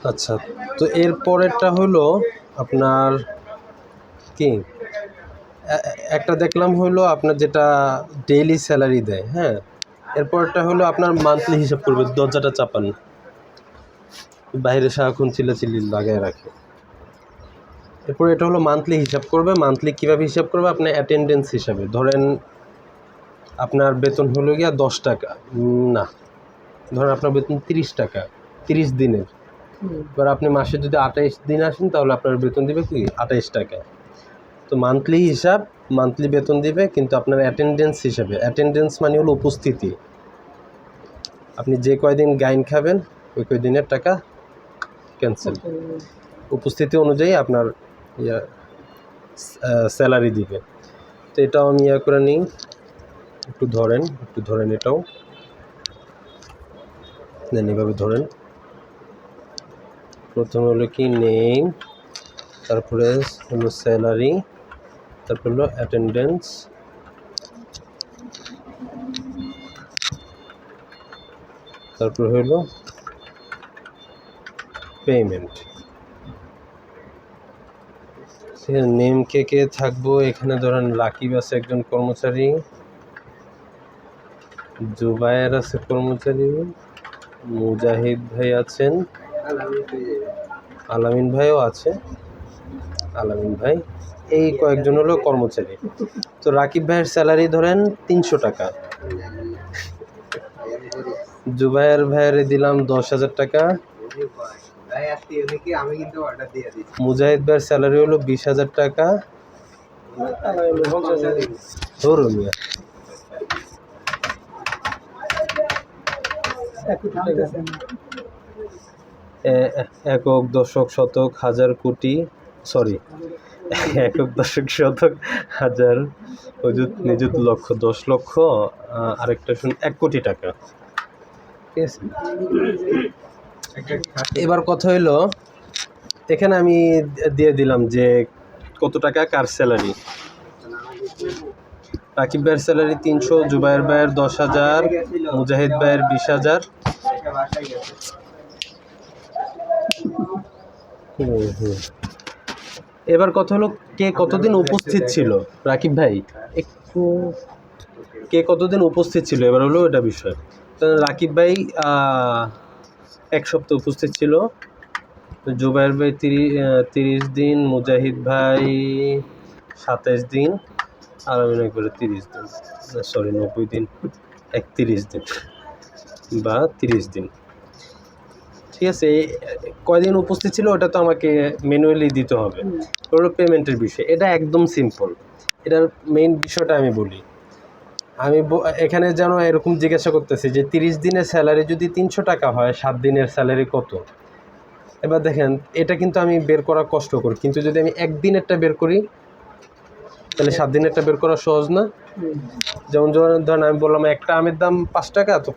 আচ্ছা, তো এর পরেরটা হলো আপনার কি একটা দেখলাম হলো আপনার যেটা ডেইলি স্যালারি দেয়, হ্যাঁ। এরপরটা হলো আপনার মান্থলি হিসাব করবে, দরজাটা চাপান, বাইরে সারাক্ষণ চিল্লাচিল্লি লাগায় রাখে। এরপর এটা হলো মান্থলি হিসাব করবে। মান্থলি কীভাবে হিসাব করবে? আপনার অ্যাটেন্ডেন্স হিসাবে ধরেন আপনার বেতন হলো গিয়া 10 টাকা, না ধরেন আপনার বেতন 30 টাকা 30 দিনের। এবার আপনি মাসে যদি 28 দিন আসেন তাহলে আপনার বেতন দিবে কি 28 টাকা। তো মান্থলি হিসাব, মান্থলি বেতন দিবে, কিন্তু আপনার অ্যাটেন্ডেন্স হিসাবে। অ্যাটেন্ডেন্স মানে হলো উপস্থিতি। আপনি যে কয়দিন গাইন খাবেন ওই কয়দিনের টাকা ক্যান্সেল, উপস্থিতি অনুযায়ী আপনার স্যালারি দিবে। তো এটাও আমি করে নিই, একটু ধরেন এটাও দেন, এভাবে ধরেন। প্রথমে হলো কি নেম, তারপরে হলো স্যালারি, তারপর হলো অ্যাটেন্ডেন্স, তারপর হলো পেমেন্ট। নেম কে কে থাকবো এখানে? ধরেন রাকিব আছে একজন কর্মচারী, জুবায়ের আছে কর্মচারী, মুজাহিদ ভাই আছেন, আলামিন ভাইও আছে, আলামিন ভাই, এই কয়েকজন হলো কর্মচারী। তো রাকিব ভাইয়ের স্যালারি ধরেন 300 টাকা, জুবায়ের ভাইয়ের দিলাম 10,000 টাকা, মুজাহিদ ভাইয়ের স্যালারি হলো 20,000 টাকা, একক দশক শতক হাজার কোটি, সরি একক দশক শতক হাজার অযুত নিযুত লক্ষ 10 লক্ষ, আরেকটা শুন 1 কোটি টাকা। ঠিক আছে, এবার কথা হইলো এখানে আমি দিয়ে দিলাম যে কত টাকা কার স্যালারি। রাকিব ভাইয়ের স্যালারি 300, জুবায়ের ভাইয়ের 10,000, মুজাহিদ ভাইয়ের 20,000। এবার কথা হলো কে কতদিন উপস্থিত ছিল। রাকিব ভাই একটু কে কতদিন উপস্থিত ছিল, এবার হলো এটা বিষয়। রাকিব ভাই 1 সপ্তাহ উপস্থিত ছিল, জুবায়ের ভাই 30 দিন, মুজাহিদ ভাই 27 দিন, আর আমি একবারে 30 দিন, সরি 90 দিন, 31 দিন বা 30 দিন। ঠিক আছে, কয়দিন উপস্থিত ছিল ওটা তো আমাকে ম্যানুয়ালি দিতে হবে। ওর পেমেন্টের বিষয় এটা একদম সিম্পল। এটার মেইন বিষয়টা আমি বলি। আমি এখানে যেন এরকম জিজ্ঞাসা করতেছি যে 30 দিনের স্যালারি যদি 300 টাকা হয়, 7 দিনের স্যালারি কত? এবার দেখেন এটা কিন্তু আমি বের করা কষ্টকর, কিন্তু যদি আমি একদিনেরটা বের করি তাহলে 7 দিনেরটা বের করা সহজ না? যেমন ধরেন আমি বললাম একটা আমের দাম 5 টাকা, তো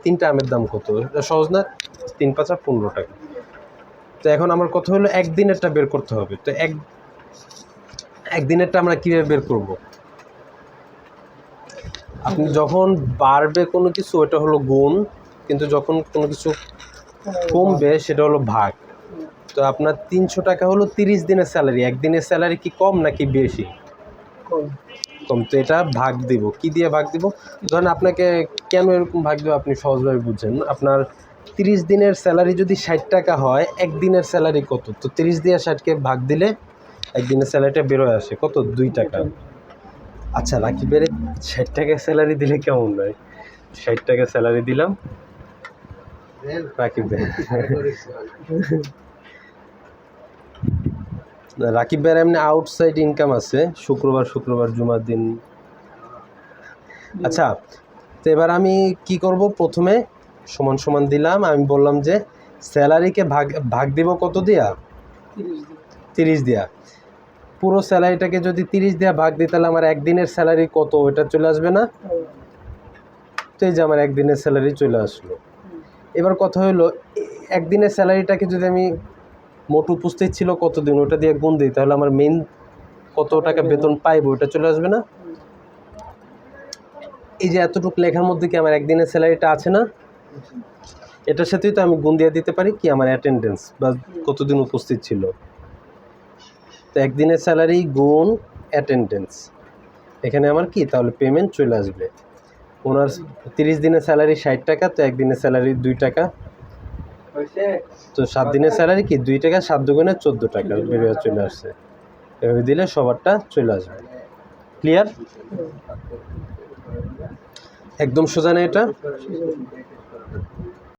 3টা আমের দাম কত? এটা সহজ না? 3 × 5 = 15 টাকা। তো এখন আমার কথা হলো একদিনেরটা বের করতে হবে। তো একদিনেরটা আমরা কীভাবে বের করব? আপনি যখন বাড়বে কোনো কিছু ওটা হলো গুণ, কিন্তু যখন কোনো কিছু কমবে সেটা হলো ভাগ। তো আপনার 300 টাকা হলো 30 দিনের স্যালারি। একদিনের স্যালারি কি কম নাকি বেশি? কম। তো এটা ভাগ দিব, কি দিয়ে ভাগ দিব? ধরেন আপনাকে কেন এরকম ভাগ দেবো আপনি সহজভাবে বুঝছেন। আপনার 30 দিনের স্যালারি যদি 60 টাকা হয়, একদিনের স্যালারি কত? তো 30 দিয়ে 60কে ভাগ দিলে একদিনের স্যালারিটা বেরোয় আসে কত? 2 টাকা। আচ্ছা, রাকিবের 60 টাকা স্যালারি দিলে কেমন হয়? 60 টাকা স্যালারি দিলাম রাকিব ভাই। রাকিব ভাইয়ের এমনি আউটসাইড ইনকাম আছে, শুক্রবার জুমার দিন। আচ্ছা, তো এবার আমি কি করব? প্রথমে সমান সমান দিলাম, আমি বললাম যে স্যালারিকে ভাগ দিব কত দিয়া? 30 দিয়া। পুরো স্যালারিটাকে যদি 30 দিয়া ভাগ দিই তাহলে আমার একদিনের স্যালারি কত ওটা চলে আসবে না? তো এই যে আমার একদিনের স্যালারি চলে আসলো। এবার কথা হলো একদিনের স্যালারিটাকে যদি আমি মোট উপস্থিত ছিল কতদিন ওটা দিয়ে গুণ দিই তাহলে আমার মেইন কত টাকা বেতন পাইবো ওটা চলে আসবে না? এই যে এতটুকু লেখার মধ্যে কি আমার একদিনের স্যালারিটা আছে না? এটার সাথেই তো আমি গুণ দিয়ে দিতে পারি কি আমার অ্যাটেন্ডেন্স বা কতদিন উপস্থিত ছিল। তো একদিনের স্যালারি গুণ অ্যাটেন্ডেন্স, এখানে আমার কি তাহলে পেমেন্ট চলে আসবে। ওনার 30 দিনের স্যালারি 60 টাকা, তো একদিনের স্যালারি 2 টাকা, তো 7 দিনের স্যালারি কি 2 টাকা, 7 দুগুণে 14 টাকা বেরিয়ে চলে আসছে। এভাবে দিলে সবারটা চলে আসবে। ক্লিয়ার? একদম সোজা না এটা?